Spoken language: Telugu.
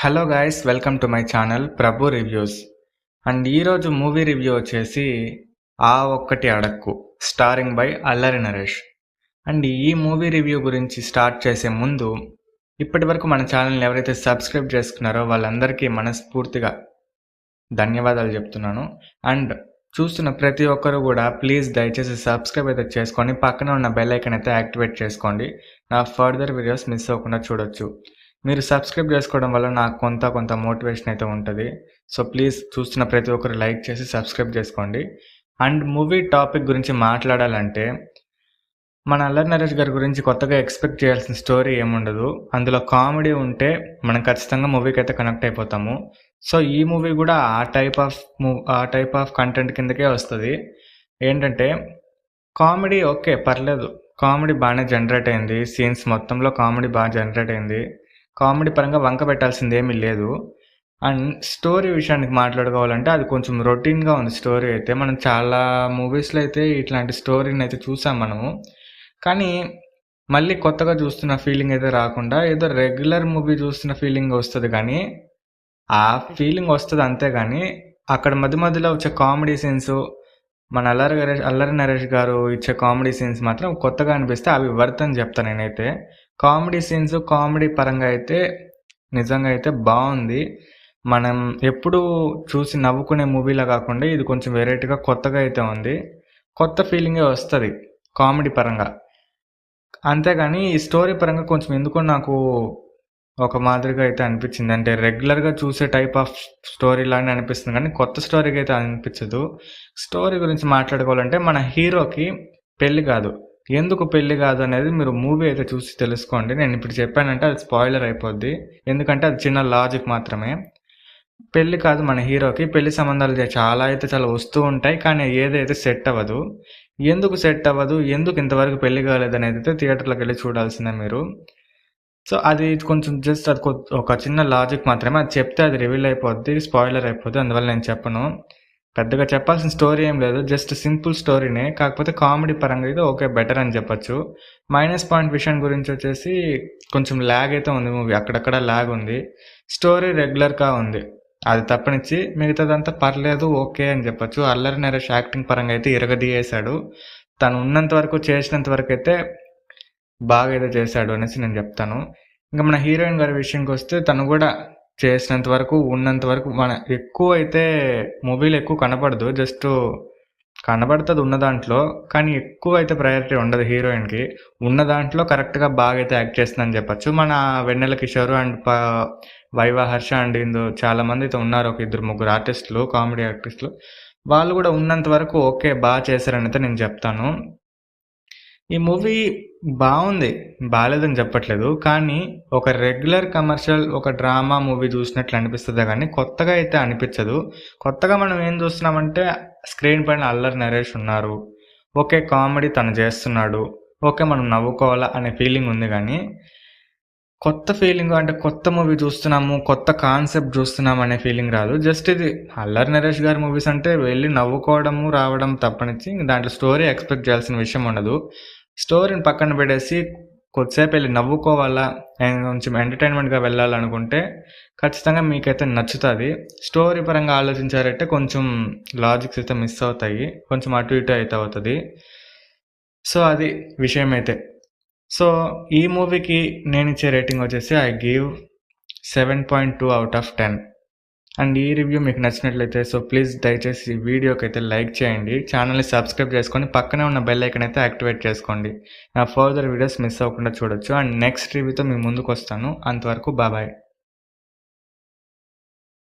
Hello guys, welcome to my channel Prabhu reviews. And ఈరోజు మూవీ రివ్యూ వచ్చేసి ఆ ఒక్కటి అడక్కు, starring by Allari Naresh. And ఈ మూవీ రివ్యూ గురించి స్టార్ట్ చేసే ముందు ఇప్పటి వరకు మన ఛానల్ని ఎవరైతే సబ్స్క్రైబ్ చేసుకున్నారో వాళ్ళందరికీ మనస్ఫూర్తిగా ధన్యవాదాలు చెప్తున్నాను. అండ్ చూస్తున్న ప్రతి ఒక్కరు కూడా ప్లీజ్ దయచేసి సబ్స్క్రైబ్ అయితే చేసుకొని పక్కన ఉన్న బెల్ ఐకాన్ అయితే యాక్టివేట్ చేసుకోండి. నా ఫర్దర్ వీడియోస్ మిస్ అవ్వకుండా చూడొచ్చు. మీరు సబ్స్క్రైబ్ చేసుకోవడం వల్ల నాకు కొంత మోటివేషన్ అయితే ఉంటుంది. సో ప్లీజ్ చూస్తున్న ప్రతి ఒక్కరు లైక్ చేసి సబ్స్క్రైబ్ చేసుకోండి. అండ్ మూవీ టాపిక్ గురించి మాట్లాడాలంటే మన అల్లరి నరేష్ గారి గురించి కొత్తగా ఎక్స్పెక్ట్ చేయాల్సిన స్టోరీ ఏముండదు. అందులో కామెడీ ఉంటే మనం ఖచ్చితంగా మూవీకి అయితే కనెక్ట్ అయిపోతాము. సో ఈ మూవీ కూడా ఆ టైప్ ఆఫ్ కంటెంట్ కిందకే వస్తుంది. ఏంటంటే కామెడీ ఓకే, పర్లేదు, కామెడీ బాగానే జనరేట్ అయింది. సీన్స్ మొత్తంలో కామెడీ బాగా జనరేట్ అయింది. కామెడీ పరంగా వంక పెట్టాల్సింది ఏమీ లేదు. అండ్ స్టోరీ విషయానికి మాట్లాడుకోవాలంటే అది కొంచెం రొటీన్గా ఉంది స్టోరీ అయితే. మనం చాలా మూవీస్లో అయితే ఇట్లాంటి స్టోరీని అయితే చూసాం మనము. కానీ మళ్ళీ కొత్తగా చూస్తున్న ఫీలింగ్ అయితే రాకుండా ఏదో రెగ్యులర్ మూవీ చూస్తున్న ఫీలింగ్ వస్తుంది. కానీ ఆ ఫీలింగ్ వస్తుంది అంతే. కానీ అక్కడ మధ్యలో వచ్చే కామెడీ సీన్స్, మన అల్లరి నరేష్ గారు ఇచ్చే కామెడీ సీన్స్ మాత్రం కొత్తగా అనిపిస్తే అవి వర్త్ అని చెప్తాను నేనైతే. కామెడీ సీన్స్, కామెడీ పరంగా అయితే నిజంగా అయితే బాగుంది. మనం ఎప్పుడు చూసి నవ్వుకునే మూవీలా కాకుండా ఇది కొంచెం వెరైటీగా కొత్తగా అయితే ఉంది. కొత్త ఫీలింగే వస్తుంది కామెడీ పరంగా. అంతేగాని ఈ స్టోరీ పరంగా కొంచెం ఎందుకో నాకు ఒక మాదిరిగా అయితే అనిపించింది. అంటే రెగ్యులర్గా చూసే టైప్ ఆఫ్ స్టోరీ లాగానే అనిపిస్తుంది, కానీ కొత్త స్టోరీకి అయితే అనిపించదు. స్టోరీ గురించి మాట్లాడుకోవాలంటే మన హీరోకి పెళ్లి కాదు. ఎందుకు పెళ్లి కాదు అనేది మీరు మూవీ అయితే చూసి తెలుసుకోండి. నేను ఇప్పుడు చెప్పానంటే అది స్పాయిలర్ అయిపోద్ది, ఎందుకంటే అది చిన్న లాజిక్ మాత్రమే. పెళ్లి కాదు మన హీరోకి. పెళ్లి సంబంధాలు చాలా వస్తూ ఉంటాయి, కానీ ఏదైతే సెట్ అవ్వదు. ఎందుకు సెట్ అవ్వదు, ఎందుకు ఇంతవరకు పెళ్లి కాలేదు అనేది అయితే థియేటర్లోకి వెళ్ళి చూడాల్సిందే మీరు. సో అది కొంచెం జస్ట్ అది ఒక చిన్న లాజిక్ మాత్రమే. అది చెప్తే అది రివీల్ అయిపోద్ది, స్పాయిలర్ అయిపోద్ది. అందువల్ల నేను చెప్పను. పెద్దగా చెప్పాల్సిన స్టోరీ ఏం లేదు, జస్ట్ సింపుల్ స్టోరీనే. కాకపోతే కామెడీ పరంగా అయితే ఓకే, బెటర్ అని చెప్పచ్చు. మైనస్ పాయింట్ విషయం గురించి వచ్చేసి కొంచెం ల్యాగ్ అయితే ఉంది మూవీ, అక్కడక్కడ ల్యాగ్ ఉంది. స్టోరీ రెగ్యులర్గా ఉంది, అది తప్పనిచ్చి మిగతాదంతా పర్లేదు, ఓకే అని చెప్పచ్చు. అల్లరి నరేష్ యాక్టింగ్ పరంగా అయితే ఇరగదీయేశాడు. తను ఉన్నంత వరకు, చేసినంత వరకు అయితే బాగా అయితే చేశాడు అనేసి నేను చెప్తాను. ఇంకా మన హీరోయిన్ గారి విషయంకి వస్తే తను కూడా చేసినంత వరకు, ఉన్నంత వరకు, మన ఎక్కువ అయితే మూవీలో ఎక్కువ కనపడదు, జస్ట్ కనబడుతుంది ఉన్న దాంట్లో. కానీ ఎక్కువ అయితే ప్రయారిటీ ఉండదు హీరోయిన్కి. ఉన్న దాంట్లో కరెక్ట్గా బాగా అయితే యాక్ట్ చేస్తుందని చెప్పచ్చు. మన వెన్నెల కిషోర్ అండ్ వైవా హర్ష అండ్ ఇందు చాలామంది అయితే ఉన్నారు, ఒక 2-3 ఆర్టిస్టులు, కామెడీ ఆర్టిస్టులు. వాళ్ళు కూడా ఉన్నంత వరకు ఓకే, బాగా చేశారని అయితే నేను చెప్తాను. ఈ మూవీ బాగుంది, బాగాలేదని చెప్పట్లేదు. కానీ ఒక రెగ్యులర్ కమర్షియల్, ఒక డ్రామా మూవీ చూసినట్లు అనిపిస్తుంది, కానీ కొత్తగా అయితే అనిపించదు. కొత్తగా మనం ఏం చూస్తున్నామంటే స్క్రీన్ పైన అల్లరి నరేష్ ఉన్నారు, ఓకే, కామెడీ తను చేస్తున్నాడు, ఓకే, మనం నవ్వుకోవాలా అనే ఫీలింగ్ ఉంది. కానీ కొత్త ఫీలింగ్ అంటే కొత్త మూవీ చూస్తున్నాము, కొత్త కాన్సెప్ట్ చూస్తున్నాము అనే ఫీలింగ్ రాదు. జస్ట్ ఇది అల్లరి నరేష్ గారి మూవీస్ అంటే వెళ్ళి నవ్వుకోవడము, రావడం తప్పనిచ్చి దాంట్లో స్టోరీ ఎక్స్పెక్ట్ చేయాల్సిన విషయం ఉండదు. స్టోరీని పక్కన పెట్టేసి కొద్దిసేపు వెళ్ళి నవ్వుకోవాలా, కొంచెం ఎంటర్టైన్మెంట్గా వెళ్ళాలనుకుంటే ఖచ్చితంగా మీకైతే నచ్చుతుంది. స్టోరీ పరంగా ఆలోచించారంటే కొంచెం లాజిక్స్ అయితే మిస్ అవుతాయి, కొంచెం అటు ఇటు అయితే అవుతుంది. సో అది విషయం అయితే. సో ఈ మూవీకి నేను ఇచ్చే రేటింగ్ వచ్చేసి I give 7.2 out of 10. And ఈ రివ్యూ మీకు నచ్చినట్లయితే సో ప్లీజ్ దయచేసి ఈ వీడియోకి అయితే లైక్ చేయండి, ఛానల్ని సబ్స్క్రైబ్ చేసుకొని పక్కనే ఉన్న బెల్ ఐకాన్ అయితే యాక్టివేట్ చేసుకోండి. నా ఫర్దర్ వీడియోస్ మిస్ అవ్వకుండా చూడొచ్చు. అండ్ నెక్స్ట్ రివ్యూతో మీ ముందుకు వస్తాను. అంతవరకు బాబాయ్.